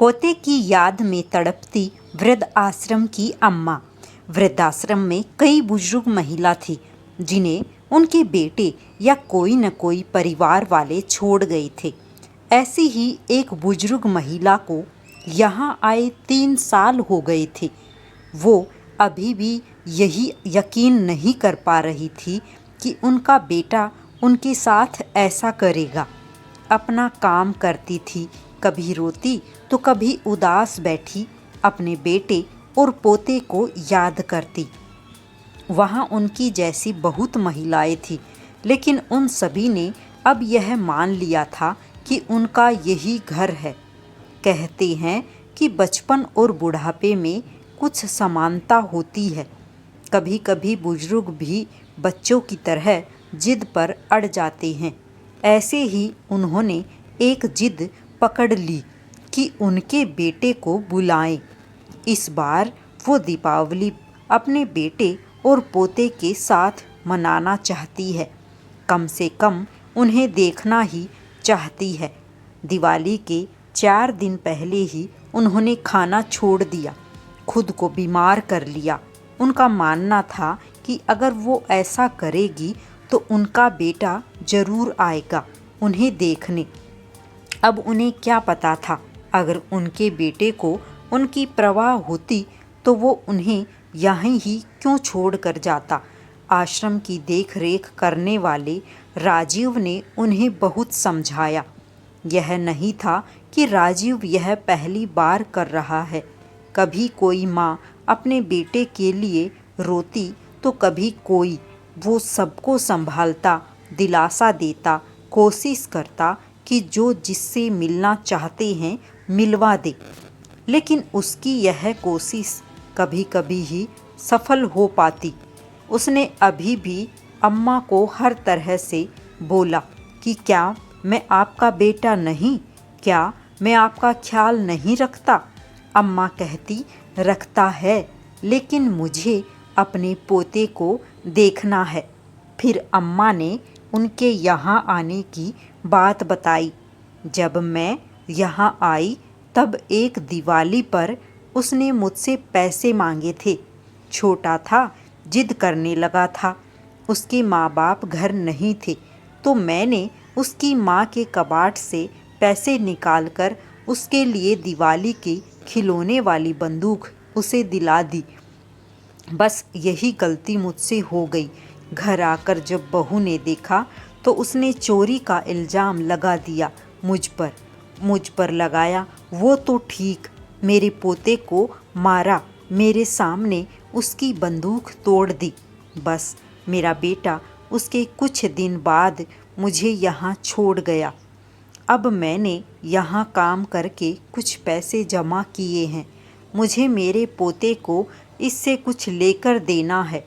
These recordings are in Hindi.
पोते की याद में तड़पती वृद्ध आश्रम की अम्मा। वृद्धाश्रम में कई बुजुर्ग महिला थी जिन्हें उनके बेटे या कोई न कोई परिवार वाले छोड़ गए थे। ऐसी ही एक बुजुर्ग महिला को यहाँ आए 3 साल हो गए थे। वो अभी भी यही यकीन नहीं कर पा रही थी कि उनका बेटा उनके साथ ऐसा करेगा। अपना काम करती थी, कभी रोती तो कभी उदास बैठी अपने बेटे और पोते को याद करती। वहाँ उनकी जैसी बहुत महिलाएं थीं, लेकिन उन सभी ने अब यह मान लिया था कि उनका यही घर है। कहते हैं कि बचपन और बुढ़ापे में कुछ समानता होती है। कभी कभी बुजुर्ग भी बच्चों की तरह जिद पर अड़ जाते हैं। ऐसे ही उन्होंने एक जिद पकड़ ली कि उनके बेटे को बुलाएं। इस बार वो दीपावली अपने बेटे और पोते के साथ मनाना चाहती है। कम से कम उन्हें देखना ही चाहती है। दिवाली के 4 दिन पहले ही उन्होंने खाना छोड़ दिया, खुद को बीमार कर लिया। उनका मानना था कि अगर वो ऐसा करेगी तो उनका बेटा जरूर आएगा उन्हें देखने। अब उन्हें क्या पता था, अगर उनके बेटे को उनकी परवाह होती तो वो उन्हें यहाँ ही क्यों छोड़ कर जाता। आश्रम की देख रेख करने वाले राजीव ने उन्हें बहुत समझाया। यह नहीं था कि राजीव यह पहली बार कर रहा है। कभी कोई माँ अपने बेटे के लिए रोती तो कभी कोई। वो सबको संभालता, दिलासा देता, कोशिश करता कि जो जिससे मिलना चाहते हैं मिलवा दे। लेकिन उसकी यह कोशिश कभी कभी ही सफल हो पाती। उसने अभी भी अम्मा को हर तरह से बोला कि क्या मैं आपका बेटा नहीं, क्या मैं आपका ख्याल नहीं रखता। अम्मा कहती रखता है, लेकिन मुझे अपने पोते को देखना है। फिर अम्मा ने उनके यहाँ आने की बात बताई। जब मैं यहाँ आई तब एक दिवाली पर उसने मुझसे पैसे मांगे थे। छोटा था, जिद करने लगा था। उसके माँ बाप घर नहीं थे तो मैंने उसकी माँ के कबाड़ से पैसे निकालकर उसके लिए दिवाली की खिलौने वाली बंदूक उसे दिला दी। बस यही गलती मुझसे हो गई। घर आकर जब बहू ने देखा तो उसने चोरी का इल्ज़ाम लगा दिया मुझ पर लगाया। वो तो ठीक, मेरे पोते को मारा, मेरे सामने उसकी बंदूक तोड़ दी। बस मेरा बेटा उसके कुछ दिन बाद मुझे यहाँ छोड़ गया। अब मैंने यहाँ काम करके कुछ पैसे जमा किए हैं। मुझे मेरे पोते को इससे कुछ लेकर देना है।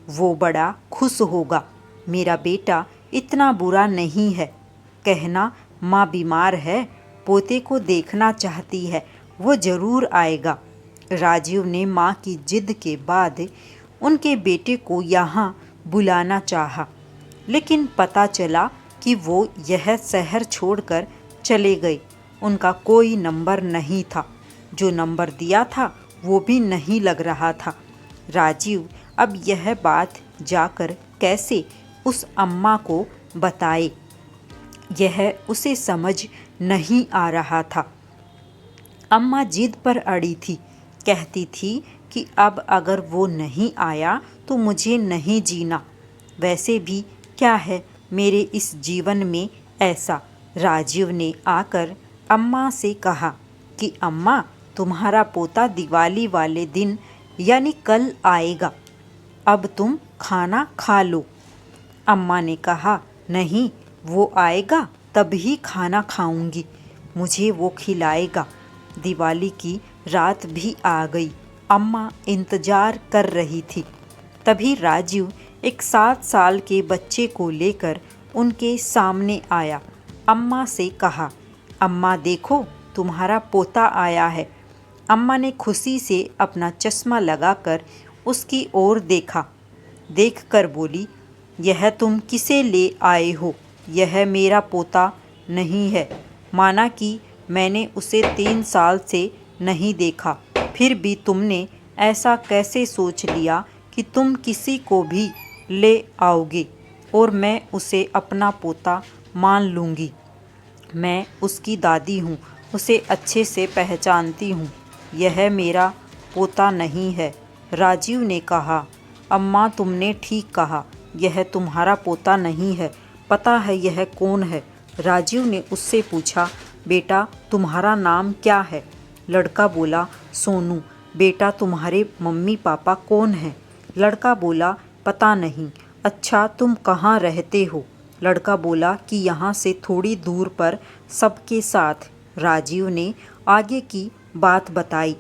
वो बड़ा खुश होगा। मेरा बेटा इतना बुरा नहीं है। कहना माँ बीमार है, पोते को देखना चाहती है, वो ज़रूर आएगा। राजीव ने माँ की जिद के बाद उनके बेटे को यहाँ बुलाना चाहा, लेकिन पता चला कि वो यह शहर छोड़कर चले गए। उनका कोई नंबर नहीं था, जो नंबर दिया था वो भी नहीं लग रहा था। राजीव अब यह बात जाकर कैसे उस अम्मा को बताए, यह उसे समझ नहीं आ रहा था। अम्मा जिद पर अड़ी थी, कहती थी कि अब अगर वो नहीं आया तो मुझे नहीं जीना। वैसे भी क्या है मेरे इस जीवन में ऐसा। राजीव ने आकर अम्मा से कहा कि अम्मा, तुम्हारा पोता दिवाली वाले दिन यानी कल आएगा, अब तुम खाना खा लो। अम्मा ने कहा नहीं, वो आएगा तभी खाना खाऊंगी, मुझे वो खिलाएगा। दिवाली की रात भी आ गई। अम्मा इंतजार कर रही थी। तभी राजीव एक 7 साल के बच्चे को लेकर उनके सामने आया। अम्मा से कहा, अम्मा देखो, तुम्हारा पोता आया है। अम्मा ने खुशी से अपना चश्मा लगाकर उसकी ओर देखा। देखकर बोली, यह तुम किसे ले आए हो? यह मेरा पोता नहीं है। माना कि मैंने उसे 3 साल से नहीं देखा, फिर भी तुमने ऐसा कैसे सोच लिया कि तुम किसी को भी ले आओगे और मैं उसे अपना पोता मान लूँगी। मैं उसकी दादी हूँ, उसे अच्छे से पहचानती हूँ। यह मेरा पोता नहीं है। राजीव ने कहा, अम्मा तुमने ठीक कहा, यह तुम्हारा पोता नहीं है। पता है यह कौन है? राजीव ने उससे पूछा, बेटा तुम्हारा नाम क्या है? लड़का बोला, सोनू। बेटा तुम्हारे मम्मी पापा कौन हैं? लड़का बोला, पता नहीं। अच्छा तुम कहाँ रहते हो? लड़का बोला कि यहाँ से थोड़ी दूर पर सबके साथ। राजीव ने आगे की बात बताई।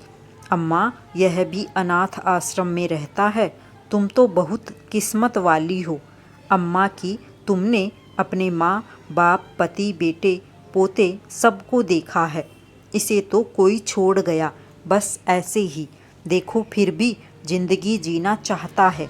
अम्मा यह भी अनाथ आश्रम में रहता है। तुम तो बहुत किस्मत वाली हो अम्मा कि तुमने अपने माँ बाप पति बेटे पोते सबको देखा है। इसे तो कोई छोड़ गया बस ऐसे ही। देखो फिर भी जिंदगी जीना चाहता है,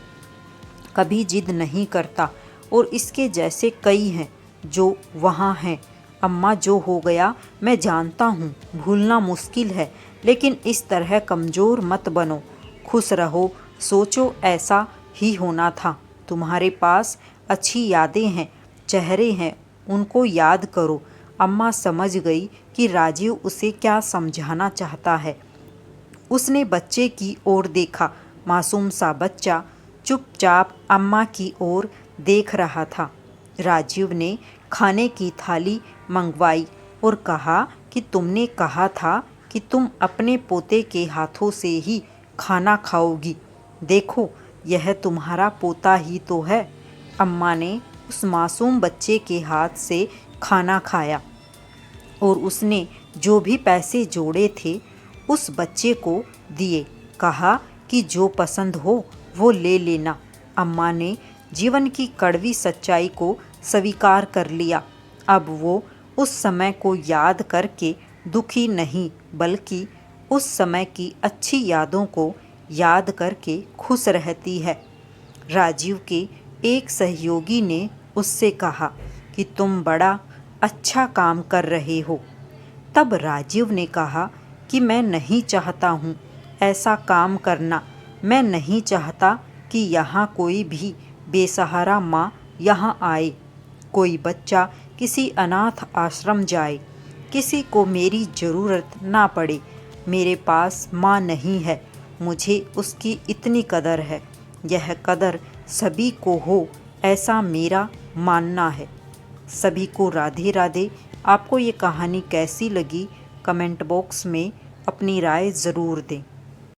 कभी जिद नहीं करता। और इसके जैसे कई हैं जो वहाँ हैं। अम्मा जो हो गया मैं जानता हूँ, भूलना मुश्किल है, लेकिन इस तरह कमज़ोर मत बनो। खुश रहो, सोचो ऐसा ही होना था। तुम्हारे पास अच्छी यादें हैं, चेहरे हैं, उनको याद करो। अम्मा समझ गई कि राजीव उसे क्या समझाना चाहता है। उसने बच्चे की ओर देखा। मासूम सा बच्चा चुपचाप अम्मा की ओर देख रहा था। राजीव ने खाने की थाली मंगवाई और कहा कि तुमने कहा था कि तुम अपने पोते के हाथों से ही खाना खाओगी। देखो यह तुम्हारा पोता ही तो है। अम्मा ने उस मासूम बच्चे के हाथ से खाना खाया और उसने जो भी पैसे जोड़े थे उस बच्चे को दिए। कहा कि जो पसंद हो वो ले लेना। अम्मा ने जीवन की कड़वी सच्चाई को स्वीकार कर लिया। अब वो उस समय को याद करके दुखी नहीं, बल्कि उस समय की अच्छी यादों को याद करके खुश रहती है। राजीव के एक सहयोगी ने उससे कहा कि तुम बड़ा अच्छा काम कर रहे हो। तब राजीव ने कहा कि मैं नहीं चाहता हूँ ऐसा काम करना। मैं नहीं चाहता कि यहाँ कोई भी बेसहारा माँ यहाँ आए, कोई बच्चा किसी अनाथ आश्रम जाए, किसी को मेरी ज़रूरत ना पड़े। मेरे पास माँ नहीं है, मुझे उसकी इतनी कदर है। यह कदर सभी को हो ऐसा मेरा मानना है। सभी को राधे राधे। आपको ये कहानी कैसी लगी कमेंट बॉक्स में अपनी राय ज़रूर दें।